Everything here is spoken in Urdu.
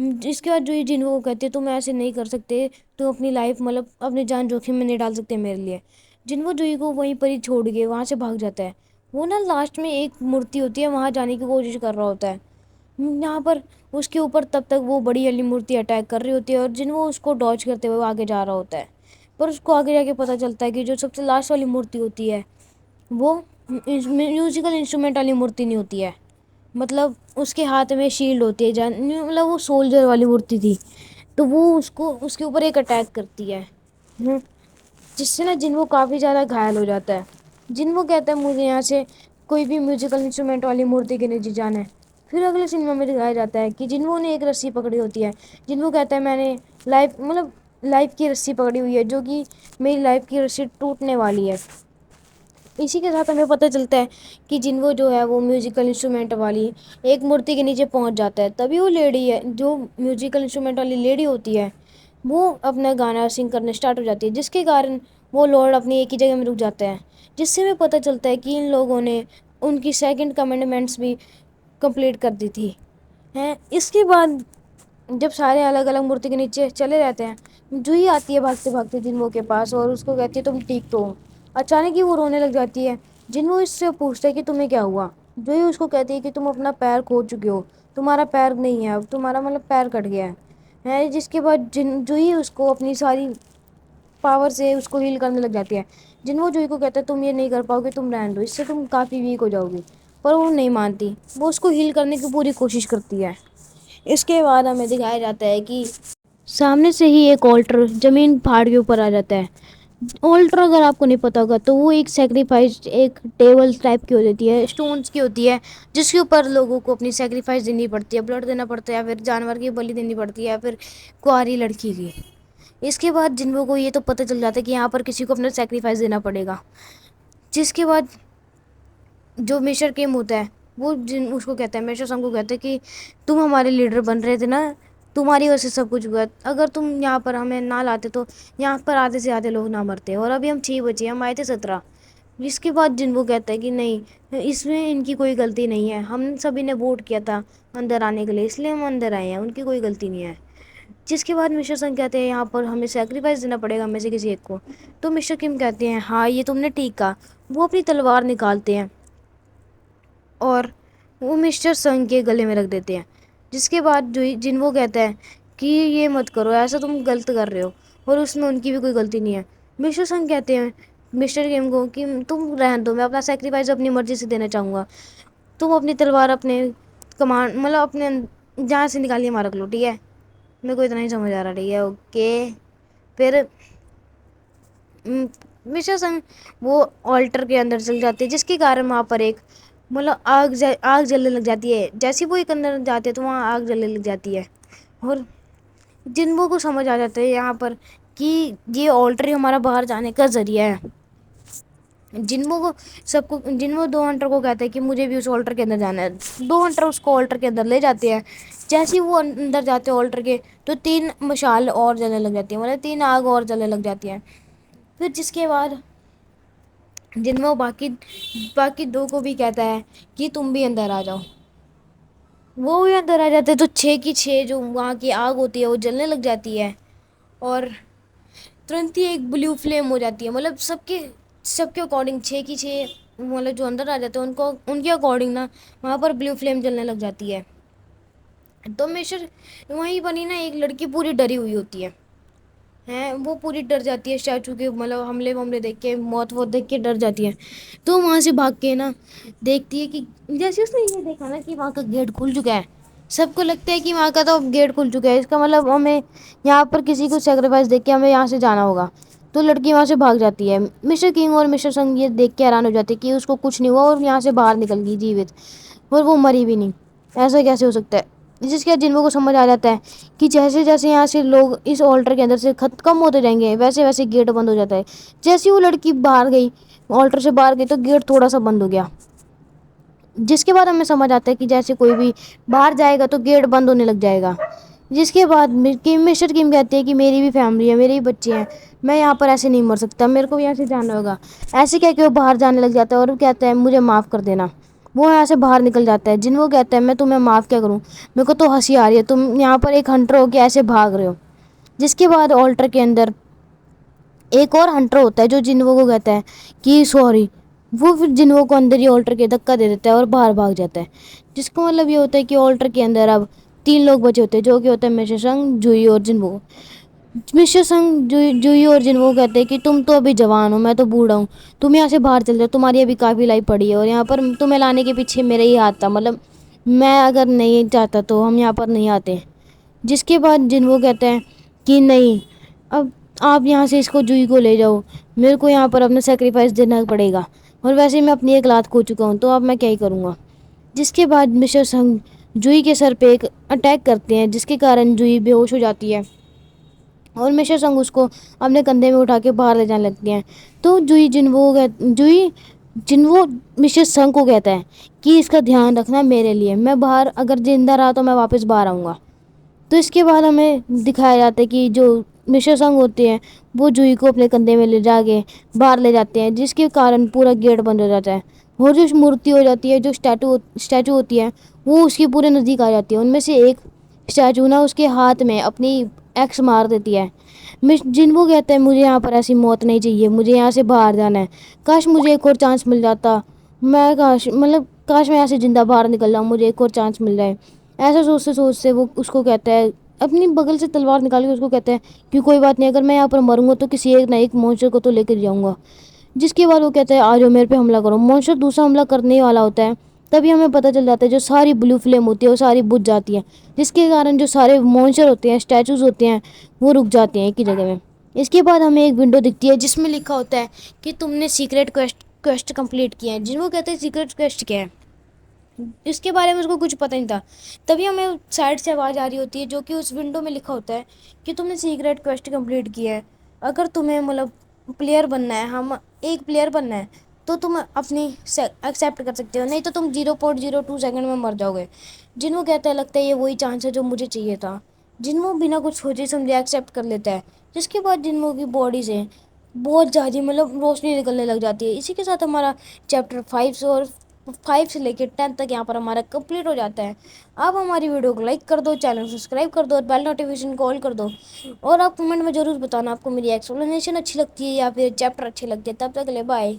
اس کے بعد جو یہ جنوب کو کہتے تم ایسے نہیں کر سکتے، تم اپنی لائف مطلب اپنی جان جوخم میں نہیں ڈال سکتے میرے لیے. جنوب جوئی کو وہیں پر ہی چھوڑ کے وہاں سے بھاگ جاتا ہے. وہ نا لاسٹ میں ایک مورتی ہوتی ہے وہاں جانے کی کوشش کر رہا ہوتا ہے. یہاں پر اس کے اوپر تب تک وہ بڑی والی مورتی اٹیک کر رہی ہوتی ہے اور جنوب اس کو ڈاج کرتے ہوئے آگے جا رہا ہوتا ہے. پر اس کو آگے جا کے پتہ چلتا ہے کہ جو سب سے لاسٹ والی مورتی ہوتی ہے وہ میوزیکل انسٹرومنٹ والی مورتی نہیں ہوتی ہے. مطلب اس کے ہاتھ میں شیلڈ ہوتی ہے، مطلب وہ سولجر والی مورتی تھی. تو وہ اس کے اوپر ایک اٹیک کرتی ہے جس سے نا جنوب کافی زیادہ گھائل ہو جاتا ہے. جنوب کہتا ہے مجھے یہاں سے کوئی بھی میوزیکل انسٹرومنٹ والی مورتی کے نیچے جانا ہے. پھر اگلے سنیما میں دکھایا جاتا ہے کہ جنوں نے ایک رسی پکڑی ہوتی ہے. جنوں کہتا ہے میں نے لائف کی رسی پکڑی ہوئی ہے جو کہ میری لائف کی رسی ٹوٹنے والی ہے. اسی کے ساتھ ہمیں پتہ چلتا ہے کہ جنوب جو ہے وہ میوزیکل انسٹرومنٹ والی ایک مورتی کے نیچے پہنچ جاتا ہے. تبھی وہ لیڈی ہے جو میوزیکل انسٹرومنٹ والی لیڈی ہوتی ہے وہ اپنا گانا سنگ کرنے اسٹارٹ ہو جاتی ہے، جس کے کارن وہ لارڈ اپنی ایک ہی جگہ میں رک جاتے ہیں. جس سے ہمیں پتہ چلتا ہے کہ ان لوگوں نے ان کی سیکنڈ کمنڈمنٹس بھی کمپلیٹ کر دی تھی. اس کے بعد جب سارے الگ الگ مورتی کے نیچے چلے جاتے ہیں، جوہی آتی ہے بھاگتے بھاگتے جنوں کے پاس اور اس کو کہتی ہے تم ٹھیک تو ہو. اچانک ہی وہ رونے لگ جاتی ہے. جنوں اس سے پوچھتا ہے کہ تمہیں کیا ہوا. جوہی اس کو کہتی ہے کہ تم اپنا پیر کھو چکے ہو، تمہارا پیر نہیں ہے اب، تمہارا مطلب پیر کٹ گیا ہے. جس کے بعد جوہی اس کو اپنی ساری پاور سے اس کو ہیل کرنے لگ جاتی ہے. جنوں جوہی کو کہتا ہے تم یہ نہیں کر پاؤ گے، تم رہنے دو، اس سے تم کافی ویک ہو جاؤ گی. پر وہ نہیں مانتی، وہ اس کو ہیل کرنے کی پوری کوشش کرتی ہے. اس کے بعد ہمیں دکھایا جاتا ہے کہ سامنے سے ہی ایک آلٹر زمین پہاڑ کے اوپر آ جاتا ہے. آلٹر اگر آپ کو نہیں پتا ہوگا تو وہ ایک سیکریفائس ایک ٹیبل ٹائپ کی ہو جاتی ہے، اسٹونس کی ہوتی ہے، جس کے اوپر لوگوں کو اپنی سیکریفائس دینی پڑتی ہے، بلڈ دینا پڑتا ہے یا پھر جانور کی بلی دینی پڑتی ہے یا پھر کنواری لڑکی کی. اس کے بعد جنوں کو یہ تو پتہ چل جاتا ہے کہ یہاں پر کسی کو اپنا سیکریفائس دینا پڑے گا. جس کے بعد جو میشر کیم ہوتا ہے وہ اس کو کہتا ہے، میشر سنگ کو کہتا ہے کہ تم ہمارے لیڈر بن رہے تھے نا، تمہاری وجہ سے سب کچھ ہوا. اگر تم یہاں پر ہمیں نہ لاتے تو یہاں پر آدھے سے زیادہ لوگ نہ مرتے، اور ابھی ہم 6 بچے، ہم آئے تھے 17. جس کے بعد جنوں کہتا ہے کہ نہیں، اس میں ان کی کوئی غلطی نہیں ہے، ہم سبھی نے ووٹ کیا تھا اندر آنے کے لیے، اس لیے ہم اندر آئے ہیں، ان کی کوئی غلطی نہیں ہے. جس کے بعد مسٹر سنگھ کہتے ہیں یہاں پر ہمیں سیکریفائس دینا پڑے گا ہمیں سے کسی ایک کو. تو مسٹر کیم کہتے ہیں ہاں یہ تم نے ٹھیک کہا. وہ اپنی تلوار نکالتے ہیں اور وہ مسٹر سنگھ کے گلے میں رکھ دیتے ہیں. جس کے بعد جو جنوں کہتا ہے کہ یہ مت کرو، ایسا تم غلط کر رہے ہو، اور اس میں ان کی بھی کوئی غلطی نہیں ہے. مسٹر سنگھ کہتے ہیں مسٹر کیم کو کہ تم رہنے دو، میں اپنا سیکریفائس اپنی مرضی سے دینا چاہوں گا. تم اپنی تلوار اپنے کمان مطلب اپنے جہاں سے نکالیے مار رکھ لو، ٹھیک ہے، میرے کو اتنا ہی سمجھ آ رہا. ٹھیک ہے اوکے. پھر مسٹر سنگھ وہ آلٹر کے اندر چل جاتے ہیں، جس کے کارن وہاں پر ایک مطلب آگ جلنے لگ جاتی ہے. جیسے وہ ایک اندر جاتے ہیں تو وہاں آگ جلنے لگ جاتی ہے، اور جنوں کو سمجھ آ جاتا ہے یہاں پر کہ یہ آلٹر ہی ہمارا باہر جانے کا ذریعہ ہے. جنوں 2 ہنٹر کو کہتے ہیں کہ مجھے بھی اس آلٹر کے اندر جانا ہے. 2 ہنٹر اس کو آلٹر کے اندر لے جاتے ہیں. جیسے ہی وہ اندر جاتے ہیں آلٹر کے تو 3 مشال اور جلنے لگ جاتی ہیں، مطلب 3 آگ اور جلنے لگ جاتی ہیں. پھر جس کے بعد جنوں باقی 2 کو بھی کہتا ہے کہ تم بھی اندر آ جاؤ. وہ بھی اندر آ جاتے ہیں تو 6 کی 6 جو وہاں کی آگ ہوتی ہے وہ جلنے لگ جاتی ہے، اور ترنت ہی ایک بلیو فلیم ہو جاتی ہے. مطلب سب کے اکارڈنگ 6 کی 6 مطلب جو اندر آ جاتے ہیں ان کے اکارڈنگ نا وہاں پر بلیو فلیم جلنے لگ جاتی ہے. تو میشر وہیں بنی نا ایک لڑکی پوری ڈری ہوئی ہوتی ہے، وہ پوری ڈر جاتی ہے اسٹیچو کے مطلب حملے دیکھ کے، موت دیکھ کے ڈر جاتی ہے. تو وہاں سے بھاگ کے نا دیکھتی ہے کہ جیسے اس نے یہ دیکھا نا کہ وہاں کا گیٹ کھل چکا ہے، سب کو لگتا ہے کہ وہاں کا تو گیٹ کھل چکا ہے، اس کا مطلب ہمیں یہاں پر کسی کو سیکریفائس دیکھ کے ہمیں یہاں سے جانا ہوگا. تو لڑکی وہاں سے بھاگ جاتی ہے. مسٹر کنگ اور مسٹر سنگھ یہ دیکھ کے حیران ہو جاتے کہ اس کو کچھ نہیں ہوا اور یہاں سے باہر نکل گئی جیوت، اور وہ مری بھی نہیں. ایسا کیسے ہو سکتا ہے؟ جس کے جنوں کو سمجھ آ جاتا ہے کہ جیسے جیسے یہاں سے لوگ اس آلٹر کے اندر سے کم ہوتے جائیں گے ویسے ویسے گیٹ بند ہو جاتا ہے. جیسے وہ لڑکی باہر گئی، آلٹر سے باہر گئی، تو گیٹ تھوڑا سا بند ہو گیا. جس کے بعد ہمیں سمجھ آتا ہے کہ جیسے کوئی بھی باہر جائے گا تو گیٹ بند ہونے لگ جائے گا. جس کے بعد مسٹر کیم کہتے ہیں کہ میری بھی فیملی ہے، میرے بھی بچے ہیں، میں یہاں پر ایسے نہیں مر سکتا، میرے کو یہاں سے جانا ہوگا. ایسے کہہ کے وہ باہر جانے لگ جاتا ہے اور وہ کہتا ہے مجھے معاف کر دینا. وہ یہاں سے باہر نکل جاتا ہے. جنوو کہتا ہے میں تمہیں معاف کیا کروں, میرے کو تو ہنسی آ رہی ہے, تم یہاں پر ایک ہنٹر ہو کے ایسے بھاگ رہے ہو. جس کے بعد آلٹر کے اندر ایک اور ہنٹر ہوتا ہے جو جنوو کو کہتا ہے کہ سوری. وہ پھر جنوو کو اندر ہی آلٹر کے دھکا دے دیتا ہے اور باہر بھاگ جاتا ہے. جس کا مطلب یہ ہوتا ہے کہ آلٹر کے اندر اب 3 لوگ بچے ہوتے ہیں, جو کہ ہوتا ہے مسٹر سنگ, جوئی اور جنوو. مسٹر سنگ, جوئی اور جنوو کہتے ہیں کہ تم تو ابھی جوان ہو, میں تو بوڑھا ہوں, تم یہاں سے باہر چل جاؤ, تمہاری ابھی کافی لائف پڑی ہے, اور یہاں پر تمہیں لانے کے پیچھے میرا ہی ہاتھ تھا, مطلب میں اگر نہیں چاہتا تو ہم یہاں پر نہیں آتے. جس کے بعد جنوو کہتے ہیں کہ نہیں, اب آپ یہاں سے اس کو, جوئی کو لے جاؤ, میرے کو یہاں پر اپنا سیکریفائس دینا پڑے گا, اور ویسے ہی میں اپنی ایک لات کھو چکا ہوں, تو اب میں کیا ہی کروں گا. جس کے بعد مسٹر سنگ جوئی کے سر پہ ایک اٹیک کرتے ہیں, جس کے کارن جوئی بے ہوش ہو جاتی ہے, اور مسٹر سنگ اس کو اپنے کندھے میں اٹھا کے باہر لے جانے لگتے ہیں. تو جوئی جنوو مسٹر سنگ کو کہتا ہے کہ اس کا دھیان رکھنا میرے لیے, میں باہر اگر زندہ رہا تو میں واپس باہر آؤں گا. تو اس کے بعد ہمیں دکھایا جاتا ہے کہ جو مسٹر سنگ ہوتے ہیں وہ جوئی کو اپنے کندھے میں لے جا کے باہر لے جاتے ہیں, جس کے کارن پورا گیٹ بند ہو جاتا ہے, اور جو مورتی ہو جاتی ہے, جو اسٹیچو ہوتی ہے, وہ اس کے پورے نزدیک آ جاتی ہے. ان میں سے ایک اسٹیچو نا اس کے ہاتھ میں اپنی ایکس مار دیتی ہے. جنوو کہتا ہے مجھے یہاں پر ایسی موت نہیں چاہیے, مجھے یہاں سے باہر جانا ہے, کاش مجھے ایک اور چانس مل جاتا, میں کاش میں یہاں سے زندہ باہر نکل جاؤں, مجھے ایک اور چانس مل جائے. ایسا سوچتے سوچتے وہ اس کو کہتا ہے, اپنی بغل سے تلوار نکال کے اس کو کہتا ہے کہ کوئی بات نہیں, اگر میں یہاں پر مروں گا تو کسی ایک نہ ایک مونسٹر کو تو لے کر جاؤں گا. جس کے بعد وہ کہتا ہے آ جاؤ میرے پہ حملہ کرو. مونسٹر دوسرا حملہ کرنے ہی والا ہوتا ہے, تبھی ہمیں پتہ چل جاتا ہے جو ساری بلو فلیم ہوتی ہے وہ ساری بجھ جاتی ہے, جس کے کارن جو سارے مونسٹر ہوتے ہیں, اسٹیچوز ہوتے ہیں, وہ رک جاتے ہیں ایک ہی جگہ میں. اس کے بعد ہمیں ایک ونڈو دکھتی ہے جس میں لکھا ہوتا ہے کہ تم نے سیکریٹ کویسٹ کمپلیٹ کیا ہے. جنوو کہتے ہیں سیکریٹ کویسٹ کیا ہے, اس کے بارے میں اس کو کچھ پتہ نہیں تھا. تبھی ہمیں سائڈ سے آواز آ رہی ہوتی ہے جو کہ اس ونڈو میں لکھا ہوتا ہے کہ تم نے سیکریٹ کویسٹ کمپلیٹ کیا ہے. اگر تمہیں مطلب پلیئر بننا ہے, ہم ایک پلیئر بننا ہے, تو تم اپنی ایکسیپٹ کر سکتے ہو, نہیں تو تم 0.02 سیکنڈ میں مر جاؤ گے. جنوو کہتا ہے لگتا ہے یہ وہی چانس ہے جو مجھے چاہیے تھا. جنوو بنا کچھ سوچے سمجھے ایکسیپٹ کر لیتا ہے. جس کے بعد جنوو کی باڈی سے بہت زیادہ مطلب روشنی نکلنے لگ جاتی ہے. اسی کے ساتھ ہمارا چیپٹر 5 سے لے کے 10 تک یہاں پر ہمارا کمپلیٹ ہو جاتا ہے. آپ ہماری ویڈیو کو لائک کر دو, چینل سبسکرائب کر دو, اور بیل نوٹیفیکیشن کو آل کر دو, اور آپ کمنٹ میں ضرور بتانا آپ کو میری ایکسپلینیشن اچھی لگتی ہے یا پھر چیپٹر اچھے لگتے ہیں. تب تک کے لیے بائے.